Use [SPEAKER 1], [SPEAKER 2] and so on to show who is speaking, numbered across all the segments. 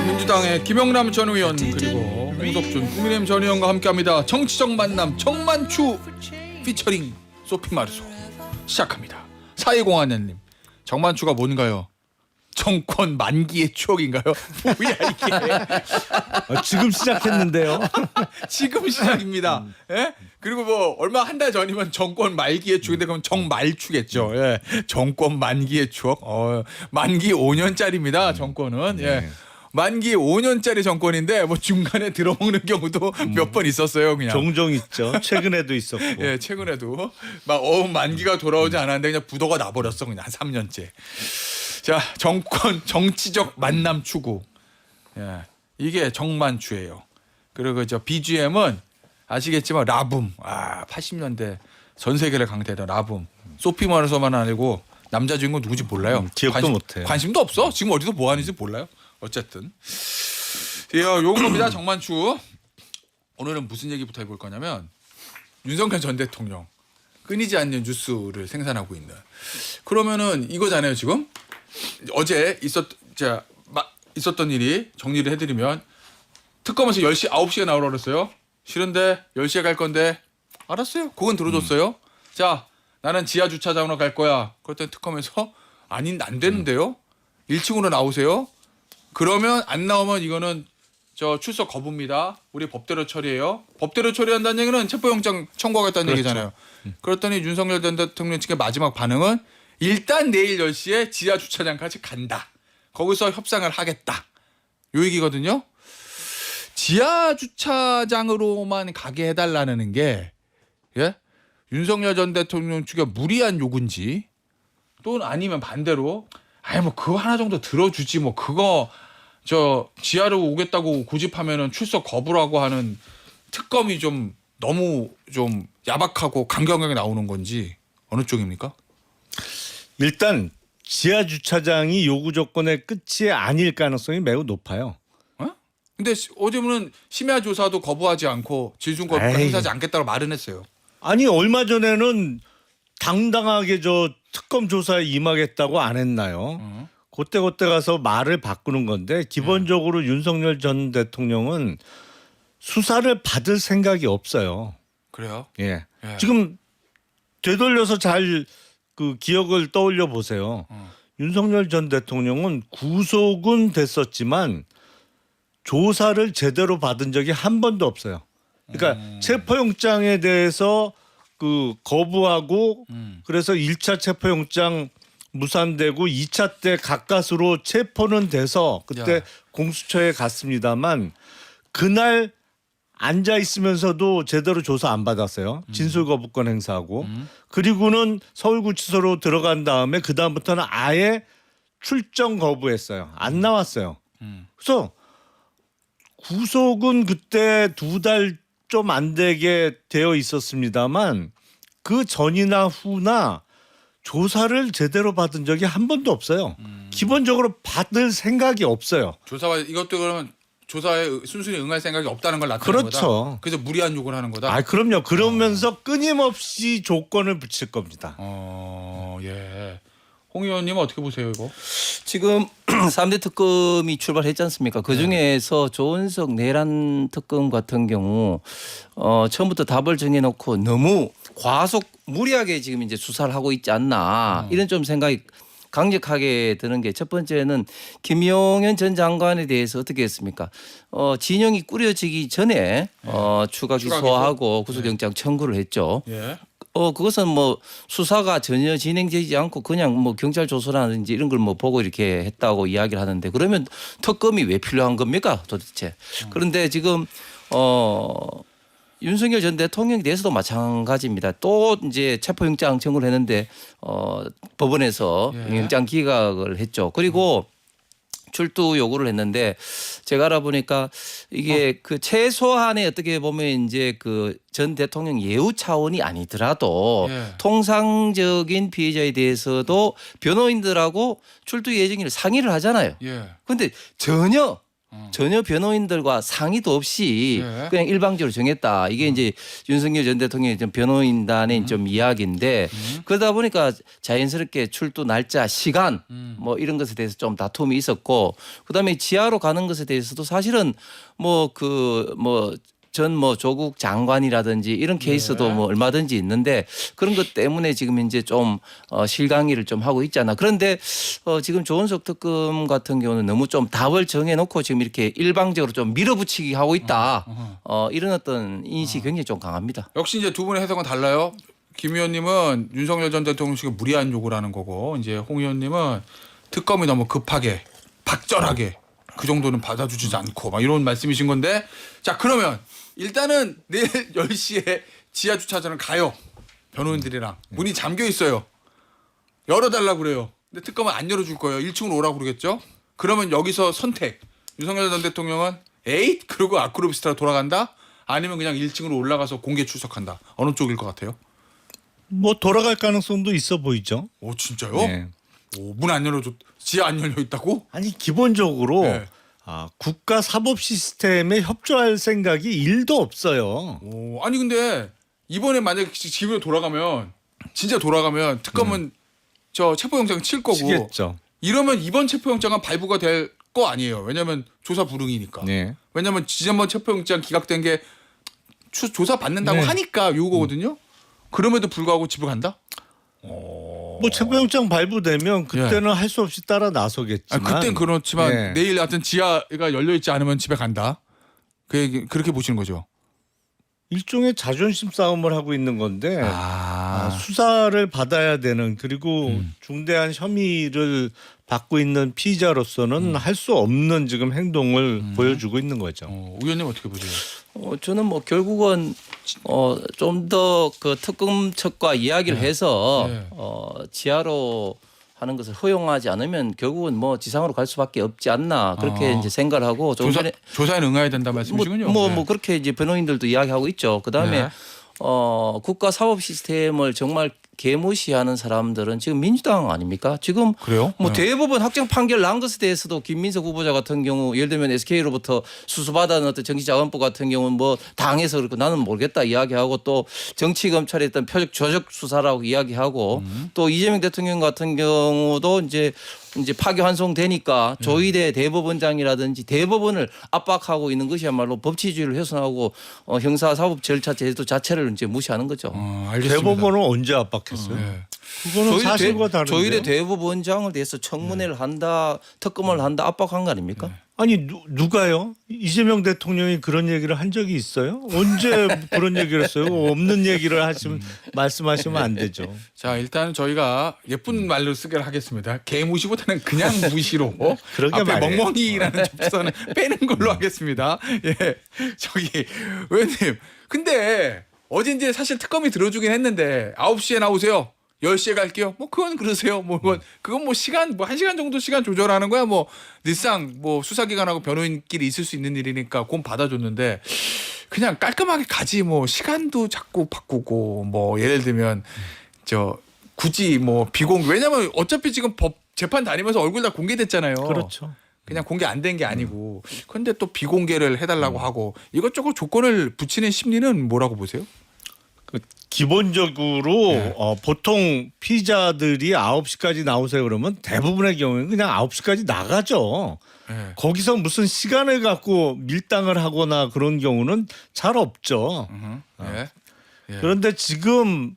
[SPEAKER 1] 민주당의 김영남 전 의원 그리고 홍석준 국민의힘 전 의원과 함께합니다. 정치적 만남 정만추 피처링 소피 마르소 시작합니다. 4201님 정만추가 뭔가요? 정권 만기의 추억인가요? 뭐야 이게?
[SPEAKER 2] 지금 시작했는데요.
[SPEAKER 1] 지금 시작입니다. 예? 그리고 뭐 얼마 한 달 전이면 정권 말기의 추억인데 그럼 정말추겠죠. 예. 정권 만기의 추억. 만기 5년짜리입니다. 정권은. 예. 만기 5년짜리 정권인데 뭐 중간에 들어먹는 경우도 몇 번 있었어요. 그냥.
[SPEAKER 2] 종종 있죠. 최근에도 있었고.
[SPEAKER 1] 예, 최근에도 막 만기가 돌아오지 않았는데 그냥 부도가 나버렸어 그냥 한 3년째. 자, 정권 정치적 만남 추구. 예, 이게 정만추예요. 그리고 저 BGM은 아시겠지만 라붐. 80년대 전 세계를 강타했던 라붐. 소피 마르소만 아니고 남자 주인공 누구지 몰라요.
[SPEAKER 2] 기억도 못해요.
[SPEAKER 1] 관심도 없어. 지금 어디서 뭐 하는지 몰라요. 어쨌든. 요건 겁니다. 정만추. 오늘은 무슨 얘기부터 해볼 거냐면 윤석열 전 대통령 끊이지 않는 뉴스를 생산하고 있는. 그러면은 이거잖아요. 지금 어제 있었던 일이 정리를 해드리면 특검에서 10시 9시에 나오라고 그랬어요. 싫은데 10시에 갈 건데 알았어요. 그건 들어줬어요. 자, 나는 지하 주차장으로 갈 거야. 그랬더니 특검에서 안 되는데요. 1층으로 나오세요. 그러면 안 나오면 이거는 저 출석 거부입니다. 우리 법대로 처리해요. 법대로 처리한다는 얘기는 체포영장 청구하겠다는
[SPEAKER 2] 그렇죠.
[SPEAKER 1] 얘기잖아요. 그랬더니 윤석열 전 대통령 측의 마지막 반응은 일단 내일 10시에 지하 주차장까지 간다. 거기서 협상을 하겠다. 요 얘기거든요. 지하 주차장으로만 가게 해달라는 게 예? 윤석열 전 대통령 측의 무리한 요구인지 또 아니면 반대로 뭐 그거 하나 정도 들어주지 뭐 그거 저 지하로 오겠다고 고집하면은 출석 거부라고 하는 특검이 좀 너무 좀 야박하고 강경하게 나오는 건지 어느 쪽입니까?
[SPEAKER 2] 일단 지하 주차장이 요구 조건의 끝이 아닐 가능성이 매우 높아요.
[SPEAKER 1] 근데 어제는 심야 조사도 거부하지 않고 질중 거부 행사하지 않겠다고 말은 했어요.
[SPEAKER 2] 아니 얼마 전에는 당당하게 저 특검 조사에 임하겠다고 안 했나요? 그때 가서 말을 바꾸는 건데 기본적으로 윤석열 전 대통령은 수사를 받을 생각이 없어요.
[SPEAKER 1] 그래요?
[SPEAKER 2] 예.
[SPEAKER 1] 예.
[SPEAKER 2] 지금 되돌려서 잘 그 기억을 떠올려 보세요. 윤석열 전 대통령은 구속은 됐었지만 조사를 제대로 받은 적이 한 번도 없어요. 그러니까 체포영장에 대해서 그 거부하고 그래서 1차 체포영장 무산되고 2차 때 가까스로 체포는 돼서 그때 공수처에 갔습니다만 그날 앉아 있으면서도 제대로 조사 안 받았어요. 진술 거부권 행사하고 그리고는 서울구치소로 들어간 다음에 그 다음부터는 아예 출정 거부했어요. 안 나왔어요. 그래서 구속은 그때 2달 좀 안 되게 되어 있었습니다만 그 전이나 후나 조사를 제대로 받은 적이 한 번도 없어요. 기본적으로 받을 생각이 없어요.
[SPEAKER 1] 조사와 이것도 그러면 조사에 순순히 응할 생각이 없다는 걸 나타내는 거다.
[SPEAKER 2] 그렇죠.
[SPEAKER 1] 그래서 무리한 요구를 하는 거다.
[SPEAKER 2] 그럼요. 그러면서 끊임없이 조건을 붙일 겁니다.
[SPEAKER 1] 예. 홍 의원님 어떻게 보세요 이거?
[SPEAKER 3] 지금 3대 특검이 출발했지 않습니까? 그중에서 조은석 내란 특검 같은 경우 처음부터 답을 정해놓고 너무 과속 무리하게 지금 이제 수사를 하고 있지 않나 이런 좀 생각이 강력하게 드는 게 첫 번째는 김용현 전 장관에 대해서 어떻게 했습니까? 진영이 꾸려지기 전에 추가 기소하고 구속영장 청구를 했죠.
[SPEAKER 1] 예.
[SPEAKER 3] 그것은 뭐 수사가 전혀 진행되지 않고 그냥 뭐 경찰 조사라든지 이런 걸 뭐 보고 이렇게 했다고 이야기를 하는데 그러면 특검이 왜 필요한 겁니까 도대체? 그런데 지금 윤석열 전 대통령에 대해서도 마찬가지입니다. 또 이제 체포영장 청구를 했는데 법원에서 영장 기각을 했죠. 그리고 출두 요구를 했는데 제가 알아보니까 이게 그 최소한의 어떻게 보면 이제 그 전 대통령 예우 차원이 아니더라도 통상적인 피해자에 대해서도 변호인들하고 출두 예정일을 상의를 하잖아요.
[SPEAKER 1] 예.
[SPEAKER 3] 그런데 전혀 전혀 변호인들과 상의도 없이
[SPEAKER 1] 예.
[SPEAKER 3] 그냥 일방적으로 정했다. 이게 이제 윤석열 전 대통령의 좀 변호인단의 좀 이야기인데 그러다 보니까 자연스럽게 출두 날짜, 시간 뭐 이런 것에 대해서 좀 다툼이 있었고 그다음에 지하로 가는 것에 대해서도 사실은 전 조국 장관이라든지 이런 케이스도 뭐 얼마든지 있는데 그런 것 때문에 지금 이제 좀 실강의를 좀 하고 있잖아. 그런데 지금 조은석 특검 같은 경우는 너무 좀 답을 정해놓고 지금 이렇게 일방적으로 좀 밀어붙이기 하고 있다. 이런 어떤 인식이 굉장히 좀 강합니다.
[SPEAKER 1] 역시 이제 두 분의 해석은 달라요. 김 의원님은 윤석열 전 대통령 측에 무리한 요구를 하는 거고 이제 홍 의원님은 특검이 너무 급하게 박절하게 그 정도는 받아주지 않고 막 이런 말씀이신 건데 자 그러면 일단은 내일 10시에 지하 주차장을 가요. 변호인들이랑 문이 잠겨 있어요. 열어달라고 그래요. 근데 특검은 안 열어줄 거예요. 1층으로 오라고 그러겠죠. 그러면 여기서 선택. 윤석열 전 대통령은 에잇 그러고 아크로비스타로 돌아간다. 아니면 그냥 1층으로 올라가서 공개 출석한다. 어느 쪽일 것 같아요?
[SPEAKER 2] 뭐 돌아갈 가능성도 있어 보이죠.
[SPEAKER 1] 오 진짜요?
[SPEAKER 2] 네.
[SPEAKER 1] 문 안 열어줘. 지하 안 열려 있다고?
[SPEAKER 2] 아니 기본적으로
[SPEAKER 1] 네.
[SPEAKER 2] 국가 사법 시스템에 협조할 생각이 1도 없어요.
[SPEAKER 1] 오, 아니 근데 이번에 만약에 집으로 돌아가면 진짜 돌아가면 특검은 저 체포영장 칠 거고
[SPEAKER 2] 치겠죠.
[SPEAKER 1] 이러면 이번 체포영장은 발부가 될 거 아니에요. 왜냐하면 조사 불응이니까.
[SPEAKER 2] 네.
[SPEAKER 1] 왜냐하면 지난번 체포영장 기각된 게 조사 받는다고
[SPEAKER 2] 네.
[SPEAKER 1] 하니까 요거거든요. 그럼에도 불구하고 집을 간다?
[SPEAKER 2] 뭐 체포영장 발부되면 그때는 할 수 없이 따라 나서겠지만.
[SPEAKER 1] 그땐 그렇지만
[SPEAKER 2] 네.
[SPEAKER 1] 내일 하여튼 지하가 열려 있지 않으면 집에 간다. 그렇게 보시는 거죠.
[SPEAKER 2] 일종의 자존심 싸움을 하고 있는 건데
[SPEAKER 1] 아.
[SPEAKER 2] 수사를 받아야 되는 그리고 중대한 혐의를 받고 있는 피의자로서는 할 수 없는 지금 행동을 보여주고 있는 거죠.
[SPEAKER 1] 의원님 어떻게 보세요?
[SPEAKER 3] 저는 뭐 결국은 좀 더 그 특검 측과 이야기를 해서
[SPEAKER 1] 네.
[SPEAKER 3] 지하로 하는 것을 허용하지 않으면 결국은 뭐 지상으로 갈 수밖에 없지 않나 그렇게 이제 생각을 하고 좀 전에
[SPEAKER 1] 조사에 응해야 된다 말씀이시군요.
[SPEAKER 3] 뭐 그렇게 이제 변호인들도 이야기하고 있죠. 그다음에
[SPEAKER 1] 네.
[SPEAKER 3] 국가 사법 시스템을 정말 개무시하는 사람들은 지금 민주당 아닙니까? 지금
[SPEAKER 1] 그래요?
[SPEAKER 3] 뭐
[SPEAKER 1] 네.
[SPEAKER 3] 대법원 확정 판결 난 것에 대해서도 김민석 후보자 같은 경우 예를 들면 SK로부터 수수받은 어떤 정치자금법 같은 경우는 뭐 당해서 그렇고 나는 모르겠다 이야기하고 또 정치검찰의 어떤 표적 조작 수사라고 이야기하고 또 이재명 대통령 같은 경우도 이제 파기환송되니까 조희대 대법원장이라든지 대법원을 압박하고 있는 것이야말로 법치주의를 훼손하고 형사사법 절차 제도 자체를 이제 무시하는 거죠.
[SPEAKER 1] 알겠습니다.
[SPEAKER 2] 대법원은 언제 압박했어요?
[SPEAKER 1] 네.
[SPEAKER 2] 그거는 사실과 다른데.
[SPEAKER 3] 조희대 대법원장을 대해서 청문회를 한다, 특검을 한다 압박한 거 아닙니까?
[SPEAKER 2] 아니 누가요? 이재명 대통령이 그런 얘기를 한 적이 있어요? 언제 그런 얘기를 했어요? 없는 얘기를 말씀하시면 안 되죠.
[SPEAKER 1] 자 일단 저희가 예쁜 말로 쓰기를 하겠습니다. 개무시보다는 그냥 무시로
[SPEAKER 2] 그러게
[SPEAKER 1] 앞에
[SPEAKER 2] 말이에요.
[SPEAKER 1] 멍멍이라는 접수사는 빼는 걸로 하겠습니다. 예, 저기 의원님. 근데 어제 이제 사실 특검이 들어주긴 했는데 9시에 나오세요. 10시에 갈게요. 뭐 그건 그러세요. 그건 뭐 시간 뭐 1시간 정도 시간 조절하는 거야. 뭐 늘상 뭐 수사기관하고 변호인끼리 있을 수 있는 일이니까 그건 받아줬는데 그냥 깔끔하게 가지 뭐 시간도 자꾸 바꾸고 뭐 예를 들면 저 굳이 뭐 비공개 왜냐면 어차피 지금 법 재판 다니면서 얼굴 다 공개됐잖아요.
[SPEAKER 2] 그렇죠.
[SPEAKER 1] 그냥 공개 안 된 게 아니고 근데 또 비공개를 해달라고 하고 이것저것 조건을 붙이는 심리는 뭐라고 보세요?
[SPEAKER 2] 기본적으로
[SPEAKER 1] 네.
[SPEAKER 2] 보통 피의자들이 9시까지 나오세요 그러면 대부분의 경우에는 그냥 9시까지 나가죠.
[SPEAKER 1] 네.
[SPEAKER 2] 거기서 무슨 시간을 갖고 밀당을 하거나 그런 경우는 잘 없죠.
[SPEAKER 1] 예. 예.
[SPEAKER 2] 그런데 지금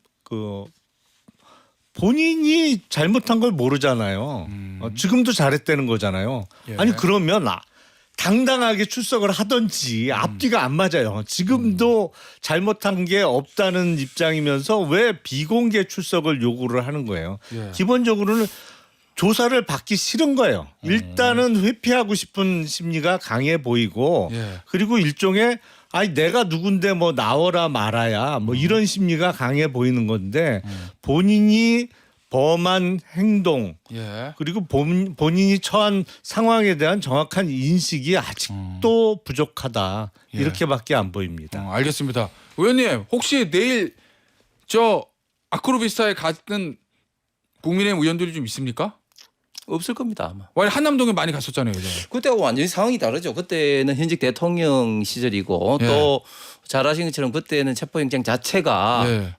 [SPEAKER 2] 본인이 잘못한 걸 모르잖아요. 지금도 잘했다는 거잖아요.
[SPEAKER 1] 예.
[SPEAKER 2] 아니 그러면 당당하게 출석을 하든지 앞뒤가 안 맞아요. 지금도 잘못한 게 없다는 입장이면서 왜 비공개 출석을 요구를 하는 거예요.
[SPEAKER 1] 예.
[SPEAKER 2] 기본적으로는 조사를 받기 싫은 거예요. 일단은 회피하고 싶은 심리가 강해 보이고
[SPEAKER 1] 예.
[SPEAKER 2] 그리고 일종의 아니 내가 누군데 뭐 나와라 말아야 뭐 이런 심리가 강해 보이는 건데 본인이 범한 행동
[SPEAKER 1] 예.
[SPEAKER 2] 그리고 본인이 처한 상황에 대한 정확한 인식이 아직도 부족하다.
[SPEAKER 1] 예.
[SPEAKER 2] 이렇게밖에 안 보입니다.
[SPEAKER 1] 알겠습니다. 의원님 혹시 내일 저 아크로비스타에 갔던 국민의힘 의원들이 좀 있습니까?
[SPEAKER 3] 없을 겁니다 아마.
[SPEAKER 1] 원래 한남동에 많이 갔었잖아요. 예전에.
[SPEAKER 3] 그때하고 완전히 상황이 다르죠. 그때는 현직 대통령 시절이고
[SPEAKER 1] 예.
[SPEAKER 3] 또 잘 아시는 것처럼 그때는 체포영장 자체가
[SPEAKER 1] 예.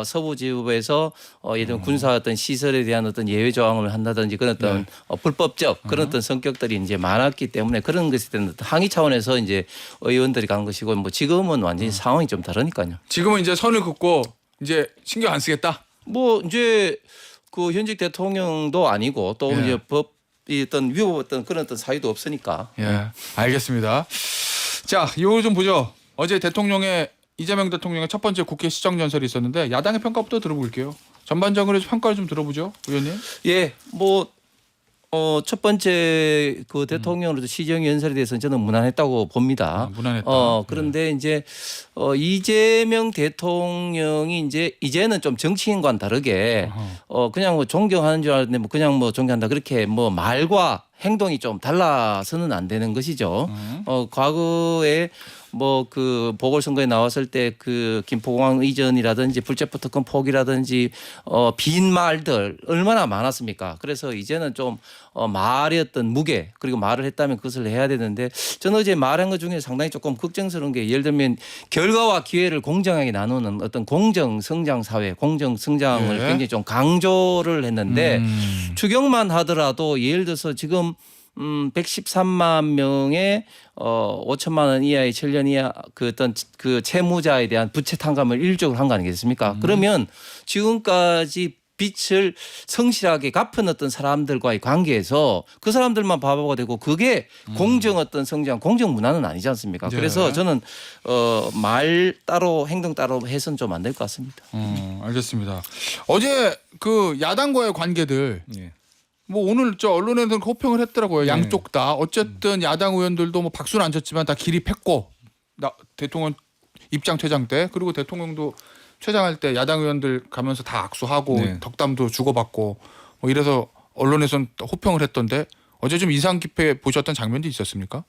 [SPEAKER 3] 서부지법에서 예를 들면 군사 어떤 시설에 대한 어떤 예외 조항을 한다든지 그런 어떤 불법적 그런 어떤 성격들이 이제 많았기 때문에 그런 것에 대한 항의 차원에서 이제 의원들이 간 것이고 뭐 지금은 완전히 상황이 좀 다르니까요.
[SPEAKER 1] 지금은 이제 선을 긋고 이제 신경 안 쓰겠다.
[SPEAKER 3] 뭐 이제 그 현직 대통령도 아니고 또
[SPEAKER 1] 예.
[SPEAKER 3] 이제 법이 어떤 위법 어떤 그런 어떤 사유도 없으니까.
[SPEAKER 1] 예, 알겠습니다. 자, 이거 좀 보죠. 어제 이재명 대통령의 첫 번째 국회 시정연설이 있었는데 야당의 평가부터 들어볼게요. 전반적으로 평가를 좀 들어보죠, 의원님.
[SPEAKER 3] 예, 뭐 첫 번째 그 대통령으로서 시정 연설에 대해서는 저는 무난했다고 봅니다.
[SPEAKER 1] 무난했다.
[SPEAKER 3] 그런데 이제 이재명 대통령이 이제는 좀 정치인과는 다르게 그냥 뭐 존경하는 줄 알았는데 뭐 그냥 뭐 존경한다 그렇게 뭐 말과 행동이 좀 달라서는 안 되는 것이죠. 과거에 뭐 그 보궐선거에 나왔을 때 그 김포공항 이전이라든지 불체포 특권 포기라든지 빈 말들 얼마나 많았습니까? 그래서 이제는 좀 말의 어떤 무게 그리고 말을 했다면 그것을 해야 되는데 저는 어제 말한 것 중에 상당히 조금 걱정스러운 게 예를 들면 결과와 기회를 공정하게 나누는 어떤 공정 성장 사회, 공정 성장을
[SPEAKER 1] 예.
[SPEAKER 3] 굉장히 좀 강조를 했는데 추경만 하더라도 예를 들어서 지금 113만 명의 5천만 원 이하의 7년 이하 그 어떤 그 채무자에 대한 부채 탕감을 일적으로 한 거 아니겠습니까? 그러면 지금까지 빚을 성실하게 갚은 어떤 사람들과의 관계에서 그 사람들만 바보가 되고 그게 공정 어떤 성장, 공정 문화는 아니지 않습니까?
[SPEAKER 1] 네.
[SPEAKER 3] 그래서 저는 말 따로 행동 따로 해서는 좀 안 될 것 같습니다.
[SPEAKER 1] 알겠습니다. 어제 그 야당과의 관계들
[SPEAKER 2] 예.
[SPEAKER 1] 뭐 오늘 저 언론에서는 호평을 했더라고요. 양쪽 다. 어쨌든 야당 의원들도 뭐 박수는 안 쳤지만 다 기립했고 대통령 입장 퇴장 때 그리고 대통령도 퇴장할 때 야당 의원들 가면서 다 악수하고
[SPEAKER 2] 네.
[SPEAKER 1] 덕담도 주고받고 뭐 이래서 언론에서는 호평을 했던데 어제 좀 인상 깊게 보셨던 장면도 있었습니까?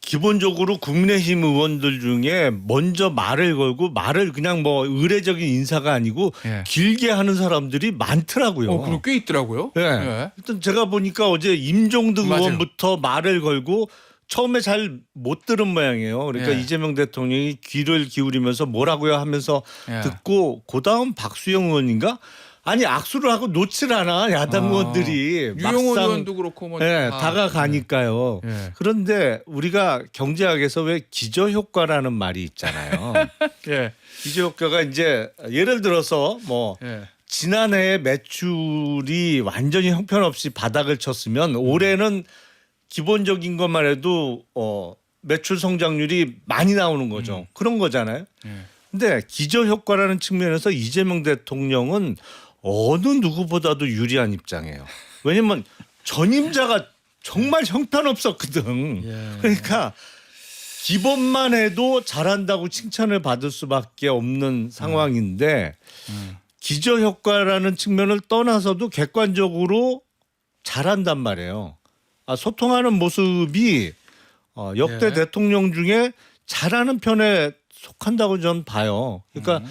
[SPEAKER 2] 기본적으로 국민의힘 의원들 중에 먼저 말을 걸고 말을 그냥 뭐 의례적인 인사가 아니고
[SPEAKER 1] 예.
[SPEAKER 2] 길게 하는 사람들이 많더라고요.
[SPEAKER 1] 그리고 꽤 있더라고요.
[SPEAKER 2] 예.
[SPEAKER 1] 예.
[SPEAKER 2] 일단 제가 보니까 어제 임종득
[SPEAKER 1] 맞아요.
[SPEAKER 2] 의원부터 말을 걸고 처음에 잘 못 들은 모양이에요. 그러니까
[SPEAKER 1] 예.
[SPEAKER 2] 이재명 대통령이 귀를 기울이면서 뭐라고요 하면서
[SPEAKER 1] 예.
[SPEAKER 2] 듣고 그다음 박수영 의원인가? 아니 악수를 하고 놓질 않아 야당 의원들이
[SPEAKER 1] 유영호
[SPEAKER 2] 막상
[SPEAKER 1] 의원도 그렇고 뭐
[SPEAKER 2] 예,
[SPEAKER 1] 다.
[SPEAKER 2] 다가가니까요.
[SPEAKER 1] 예.
[SPEAKER 2] 그런데 우리가 경제학에서 왜 기저효과라는 말이 있잖아요.
[SPEAKER 1] 예.
[SPEAKER 2] 기저효과가 이제 예를 들어서 뭐
[SPEAKER 1] 예.
[SPEAKER 2] 지난해에 매출이 완전히 형편없이 바닥을 쳤으면 올해는 기본적인 것만 해도 매출 성장률이 많이 나오는 거죠. 그런 거잖아요.
[SPEAKER 1] 예.
[SPEAKER 2] 근데 기저효과라는 측면에서 이재명 대통령은 어느 누구보다도 유리한 입장이에요. 왜냐면 전임자가 정말 형편없었거든.
[SPEAKER 1] 예.
[SPEAKER 2] 그러니까 기본만 해도 잘한다고 칭찬을 받을 수밖에 없는 상황인데 기저효과라는 측면을 떠나서도 객관적으로 잘한단 말이에요. 소통하는 모습이 역대
[SPEAKER 1] 예.
[SPEAKER 2] 대통령 중에 잘하는 편에 속한다고 저는 봐요. 그러니까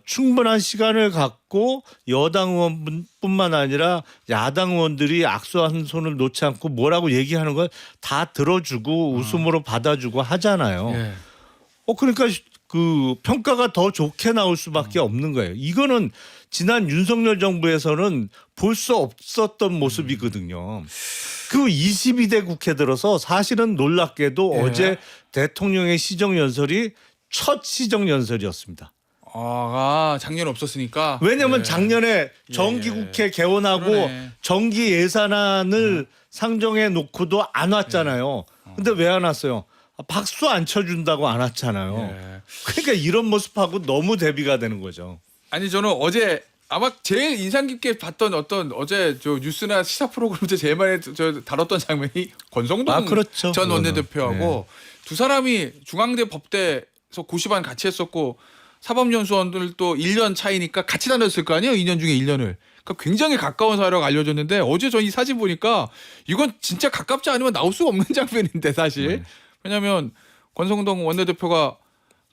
[SPEAKER 2] 충분한 시간을 갖고 여당 의원뿐만 아니라 야당 의원들이 악수한 손을 놓지 않고 뭐라고 얘기하는 걸 다 들어주고 웃음으로 받아주고 하잖아요.
[SPEAKER 1] 예.
[SPEAKER 2] 그러니까 그 평가가 더 좋게 나올 수밖에 없는 거예요. 이거는 지난 윤석열 정부에서는 볼 수 없었던 모습이거든요. 그 22대 국회 들어서 사실은 놀랍게도
[SPEAKER 1] 예.
[SPEAKER 2] 어제 대통령의 시정연설이 첫 시정연설이었습니다.
[SPEAKER 1] 작년 없었으니까.
[SPEAKER 2] 왜냐하면
[SPEAKER 1] 예.
[SPEAKER 2] 작년에 정기국회 개원하고
[SPEAKER 1] 그러네.
[SPEAKER 2] 정기 예산안을 상정해 놓고도 안 왔잖아요. 근데 왜 안 왔어요? 박수 안 쳐준다고 안 왔잖아요.
[SPEAKER 1] 예.
[SPEAKER 2] 그러니까 이런 모습하고 너무 대비가 되는 거죠.
[SPEAKER 1] 아니 저는 어제 아마 제일 인상 깊게 봤던 어떤 어제 저 뉴스나 시사 프로그램에서 제일 많이 저 다뤘던 장면이 권성동
[SPEAKER 2] 그렇죠.
[SPEAKER 1] 전 원내대표하고 두 사람이 중앙대 법대에서 고시반 같이 했었고 사법연수원들도 1년 차이니까 같이 다녔을 거 아니에요. 2년 중에 1년을. 그러니까 굉장히 가까운 사이라고 알려졌는데 어제 저 이 사진 보니까 이건 진짜 가깝지 않으면 나올 수가 없는 장면인데 사실. 왜냐하면 권성동 원내대표가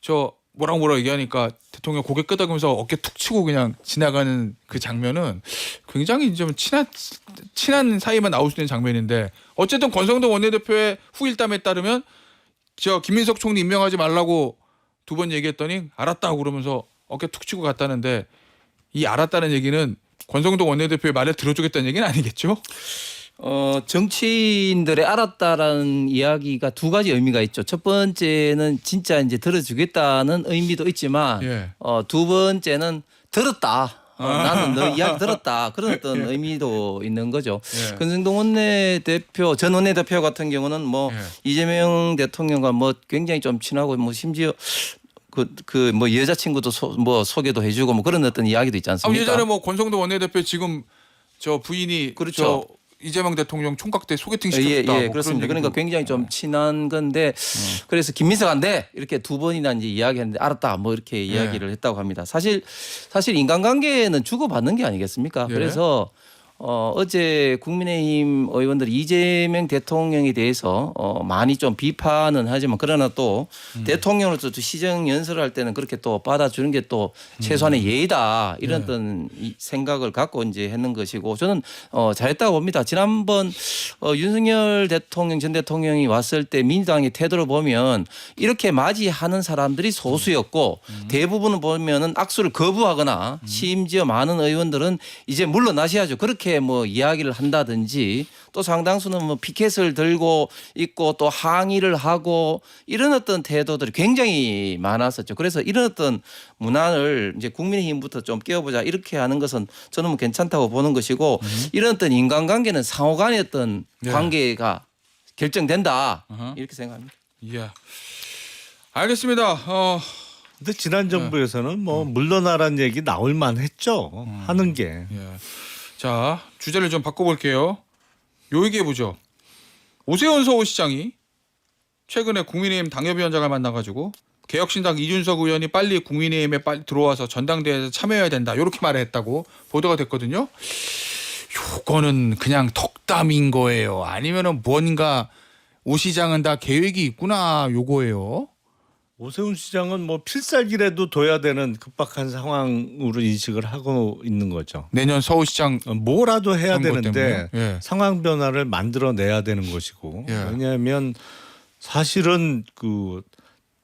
[SPEAKER 1] 저 뭐라고 얘기하니까 대통령 고개 끄덕이면서 어깨 툭 치고 그냥 지나가는 그 장면은 굉장히 좀 친한 사이만 나올 수 있는 장면인데 어쨌든 권성동 원내대표의 후일담에 따르면 저 김민석 총리 임명하지 말라고 2번 얘기했더니 알았다고 그러면서 어깨 툭 치고 갔다는데 이 알았다는 얘기는 권성동 원내대표의 말을 들어주겠다는 얘기는 아니겠죠?
[SPEAKER 3] 정치인들의 알았다라는 이야기가 두 가지 의미가 있죠. 첫 번째는 진짜 이제 들어주겠다는 의미도 있지만
[SPEAKER 1] 예.
[SPEAKER 3] 두 번째는 들었다. 나는 너 이야기 들었다. 그런 어떤 의미도 있는 거죠.
[SPEAKER 1] 예.
[SPEAKER 3] 권성동 원내대표, 전 원내대표 같은 경우는 뭐
[SPEAKER 1] 예.
[SPEAKER 3] 이재명 대통령과 뭐 굉장히 좀 친하고 뭐 심지어 그 뭐 여자친구도 뭐 소개도 해주고 뭐 그런 어떤 이야기도 있지 않습니까?
[SPEAKER 1] 예전에 뭐 권성동 원내대표 지금 저 부인이
[SPEAKER 3] 그렇죠.
[SPEAKER 1] 저 이재명 대통령 총각 때 소개팅 시켰다.
[SPEAKER 3] 예,
[SPEAKER 1] 뭐
[SPEAKER 3] 그렇습니다.
[SPEAKER 1] 그런
[SPEAKER 3] 그러니까
[SPEAKER 1] 얘기도.
[SPEAKER 3] 굉장히 좀 친한 건데 그래서 김민석 안 돼. 이렇게 2번이나 이제 이야기했는데 알았다. 뭐 이렇게 이야기를 했다고 합니다. 사실 인간관계는 주고받는 게 아니겠습니까?
[SPEAKER 1] 예.
[SPEAKER 3] 그래서 어제 국민의힘 의원들이 이재명 대통령에 대해서 많이 좀 비판은 하지만 그러나 또 대통령으로서 또 시정 연설을 할 때는 그렇게 또 받아주는 게 또 최소한의 예의다 이런 어떤 이 생각을 갖고 이제 했는 것이고 저는 잘했다고 봅니다. 지난번 윤석열 대통령 전 대통령이 왔을 때 민주당의 태도를 보면 이렇게 맞이하는 사람들이 소수였고 대부분은 보면은 악수를 거부하거나 심지어 많은 의원들은 이제 물러나셔야죠. 그렇게 뭐 이야기를 한다든지 또 상당수는 뭐 피켓을 들고 있고 또 항의를 하고 이런 어떤 태도들이 굉장히 많았었죠. 그래서 이런 어떤 문화를 이제 국민의힘부터 좀 깨워보자 이렇게 하는 것은 저는 뭐 괜찮다고 보는 것이고 이런 어떤 인간관계는 상호간의 어떤
[SPEAKER 1] 네.
[SPEAKER 3] 관계가 결정된다 이렇게 생각합니다.
[SPEAKER 1] 예. 알겠습니다.
[SPEAKER 2] 근데 지난 정부에서는 뭐 물러나란 얘기 나올 만했죠. 하는 게.
[SPEAKER 1] 예. 자, 주제를 좀 바꿔볼게요. 요 얘기해 보죠. 오세훈 서울시장이 최근에 국민의힘 당협위원장을 만나가지고 개혁신당 이준석 의원이 빨리 국민의힘에 빨리 들어와서 전당대회에 참여해야 된다. 이렇게 말했다고 보도가 됐거든요. 요거는 그냥 덕담인 거예요. 아니면은 뭔가 오 시장은 다 계획이 있구나 요거예요.
[SPEAKER 2] 오세훈 시장은 뭐 필살기라도 둬야 되는 급박한 상황으로 인식을 하고 있는 거죠.
[SPEAKER 1] 내년 서울시장
[SPEAKER 2] 뭐라도 해야
[SPEAKER 1] 선거
[SPEAKER 2] 되는데
[SPEAKER 1] 때문에요? 예.
[SPEAKER 2] 상황 변화를 만들어내야 되는 것이고
[SPEAKER 1] 예.
[SPEAKER 2] 왜냐하면 사실은 그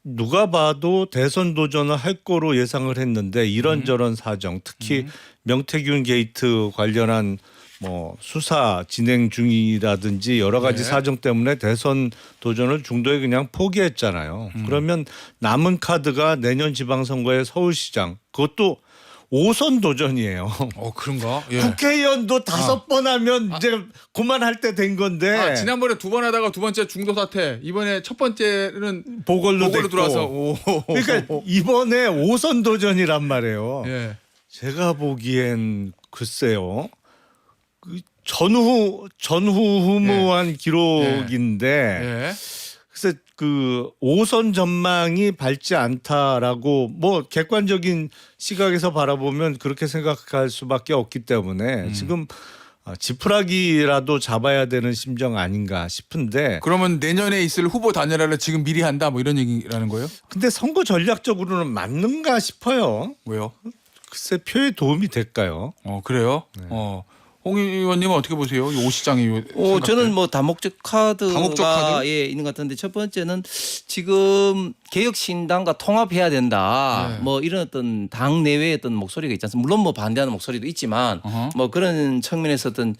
[SPEAKER 2] 누가 봐도 대선 도전을 할 거로 예상을 했는데 이런저런 사정 특히 명태균 게이트 관련한 뭐 수사 진행 중이라든지 여러 가지
[SPEAKER 1] 네.
[SPEAKER 2] 사정 때문에 대선 도전을 중도에 그냥 포기했잖아요. 그러면 남은 카드가 내년 지방선거의 서울시장 그것도 5선 도전이에요.
[SPEAKER 1] 그런가? 예.
[SPEAKER 2] 국회의원도 5번 하면 이제 그만할 때 된 건데
[SPEAKER 1] 지난번에 2번 하다가 두 번째 중도 사퇴, 이번에 첫 번째는
[SPEAKER 2] 보궐로 됐고.
[SPEAKER 1] 들어와서
[SPEAKER 2] 그러니까 이번에 5선 도전이란 말이에요.
[SPEAKER 1] 예.
[SPEAKER 2] 제가 보기엔 글쎄요. 그 전후무한 기록인데
[SPEAKER 1] 예.
[SPEAKER 2] 글쎄 그 5선 전망이 밝지 않다라고 뭐 객관적인 시각에서 바라보면 그렇게 생각할 수밖에 없기 때문에 지금 지푸라기라도 잡아야 되는 심정 아닌가 싶은데
[SPEAKER 1] 그러면 내년에 있을 후보 단일화를 지금 미리 한다 뭐 이런 얘기라는 거예요?
[SPEAKER 2] 근데 선거 전략적으로는 맞는가 싶어요.
[SPEAKER 1] 왜요?
[SPEAKER 2] 글쎄 표에 도움이 될까요?
[SPEAKER 1] 그래요? 홍 의원님은 어떻게 보세요? 이 오 시장이
[SPEAKER 3] 저는 뭐 다목적 카드가
[SPEAKER 1] 다목적 카드?
[SPEAKER 3] 예, 있는 것 같은데 첫 번째는 지금 개혁신당과 통합해야 된다.
[SPEAKER 1] 네.
[SPEAKER 3] 뭐 이런 어떤 당 내외의 어떤 목소리가 있지 않습니까? 물론 뭐 반대하는 목소리도 있지만 뭐 그런 측면에서 어떤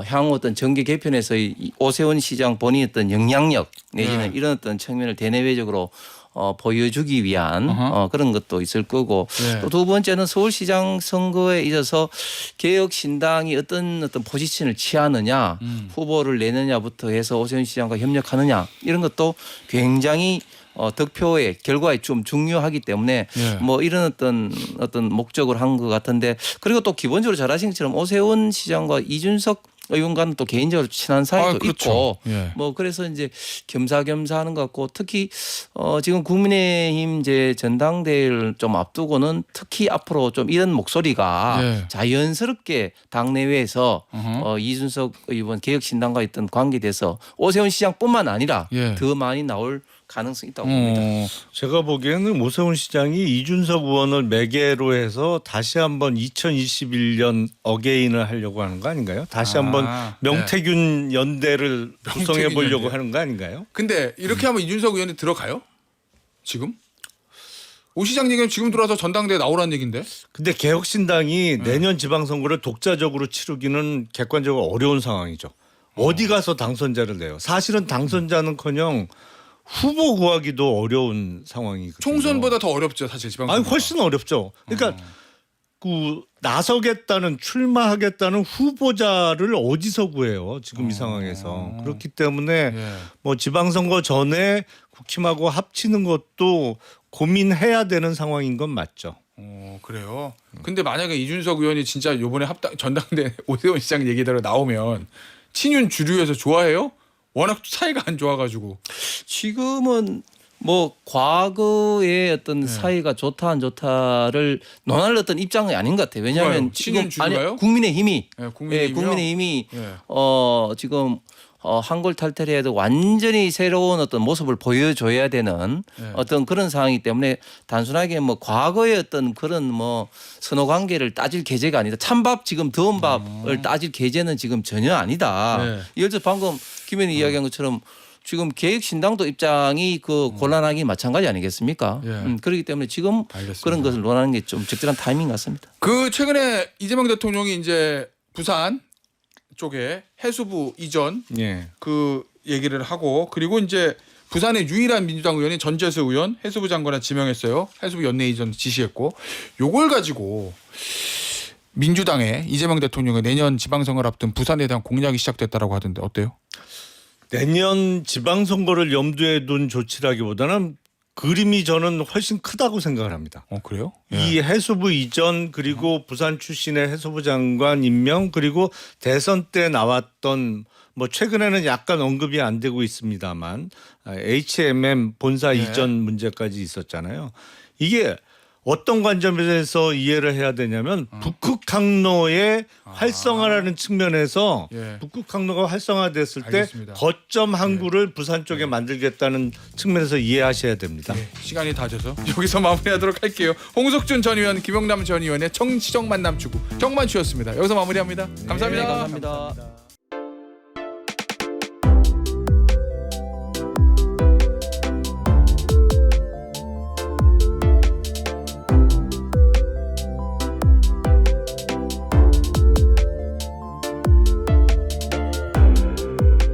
[SPEAKER 3] 향후 어떤 정계 개편에서의 이 오세훈 시장 본인의 어떤 영향력 내지는 이런 어떤 측면을 대내외적으로 보여주기 위한 그런 것도 있을 거고
[SPEAKER 1] 네.
[SPEAKER 3] 또 두 번째는 서울시장 선거에 있어서 개혁신당이 어떤 포지션을 취하느냐 후보를 내느냐부터 해서 오세훈 시장과 협력하느냐 이런 것도 굉장히 득표의 결과에 좀 중요하기 때문에
[SPEAKER 1] 예.
[SPEAKER 3] 뭐 이런 어떤 목적을 한 것 같은데 그리고 또 기본적으로 잘 아신 것처럼 오세훈 시장과 이준석 의원과는 또 개인적으로 친한 사이도
[SPEAKER 1] 그렇죠.
[SPEAKER 3] 있고
[SPEAKER 1] 예.
[SPEAKER 3] 뭐 그래서 이제 겸사겸사 하는 것 같고 특히 지금 국민의힘 이제 전당대회를 좀 앞두고는 특히 앞으로 좀 이런 목소리가
[SPEAKER 1] 예.
[SPEAKER 3] 자연스럽게 당내외에서 이준석 의원 개혁신당과 있던 관계에 대해서 오세훈 시장뿐만 아니라
[SPEAKER 1] 예.
[SPEAKER 3] 더 많이 나올 가능성이 있다고 봅니다.
[SPEAKER 2] 제가 보기에는 오세훈 시장이 이준석 의원을 매개로 해서 다시 한번 2021년 어게인을 하려고 하는 거 아닌가요? 다시 한번 명태균 연대를 구성해 보려고
[SPEAKER 1] 연대.
[SPEAKER 2] 하는 거 아닌가요?
[SPEAKER 1] 근데 이렇게 하면 이준석 의원이 들어가요? 지금? 오 시장 얘기는 지금 들어와서 전당대회 나오라는 얘긴데.
[SPEAKER 2] 근데 개혁신당이 내년 지방선거를 독자적으로 치르기는 객관적으로 어려운 상황이죠. 어디 가서 당선자를 내요. 사실은 당선자는커녕 후보 구하기도 어려운 상황이거든요.
[SPEAKER 1] 총선보다 더 어렵죠, 사실 지방선거.
[SPEAKER 2] 아니 훨씬 어렵죠. 그러니까 그 나서겠다는 출마하겠다는 후보자를 어디서 구해요? 지금 이 상황에서. 그렇기 때문에
[SPEAKER 1] 예.
[SPEAKER 2] 뭐 지방선거 전에 국힘하고 합치는 것도 고민해야 되는 상황인 건 맞죠.
[SPEAKER 1] 그래요. 근데 만약에 이준석 의원이 진짜 이번에 전당대 오세훈 시장 얘기대로 나오면 친윤 주류에서 좋아해요? 워낙 사이가 안 좋아가지고.
[SPEAKER 3] 지금은 뭐 과거의 어떤 사이가 좋다 안 좋다를 논할 어떤 입장이 아닌 것 같아요. 왜냐하면
[SPEAKER 1] 누가요? 친윤
[SPEAKER 3] 지금
[SPEAKER 1] 주류가요?
[SPEAKER 3] 국민의힘이
[SPEAKER 1] 예, 국민의힘이요?
[SPEAKER 3] 국민의힘이
[SPEAKER 1] 예.
[SPEAKER 3] 지금 한골 탈퇴를 해도 완전히 새로운 어떤 모습을 보여줘야 되는 어떤 그런 상황이기 때문에 단순하게 뭐 과거의 어떤 그런 뭐 선호 관계를 따질 계제가 아니다. 찬밥 지금 더운 밥을 따질 계제는 지금 전혀 아니다.
[SPEAKER 1] 네.
[SPEAKER 3] 예를 들어 방금 김 의원이 이야기한 것처럼 지금 개혁신당도 입장이 그 곤란하기 마찬가지 아니겠습니까?
[SPEAKER 1] 예.
[SPEAKER 3] 그렇기 때문에 지금
[SPEAKER 1] 알겠습니다.
[SPEAKER 3] 그런 것을 논하는 게 좀 적절한 타이밍 같습니다.
[SPEAKER 1] 그 최근에 이재명 대통령이 이제 부산 쪽에 해수부 이전
[SPEAKER 2] 예.
[SPEAKER 1] 그 얘기를 하고 그리고 이제 부산의 유일한 민주당 의원이 전재수 의원 해수부 장관을 지명했어요. 해수부 연내 이전 지시했고 요걸 가지고 민주당의 이재명 대통령의 내년 지방선거를 앞둔 부산에 대한 공략이 시작됐다라고 하던데 어때요?
[SPEAKER 2] 내년 지방선거를 염두에 둔 조치라기보다는 그림이 저는 훨씬 크다고 생각을 합니다.
[SPEAKER 1] 그래요?
[SPEAKER 2] 이 해수부 이전 그리고 부산 출신의 해수부 장관 임명 그리고 대선 때 나왔던 뭐 최근에는 약간 언급이 안 되고 있습니다만 HMM 본사 이전 문제까지 있었잖아요. 이게 어떤 관점에서 이해를 해야 되냐면 북극 항로의 활성화라는 측면에서
[SPEAKER 1] 예.
[SPEAKER 2] 북극 항로가 활성화됐을 때
[SPEAKER 1] 알겠습니다.
[SPEAKER 2] 거점 항구를 부산 쪽에 만들겠다는 측면에서 이해하셔야 됩니다.
[SPEAKER 1] 시간이 다 돼서 여기서 마무리하도록 할게요. 홍석준 전 의원, 김영남 전 의원의 정치적 만남 추구 정만추였습니다. 여기서 마무리합니다. 감사합니다.
[SPEAKER 3] 네, 감사합니다.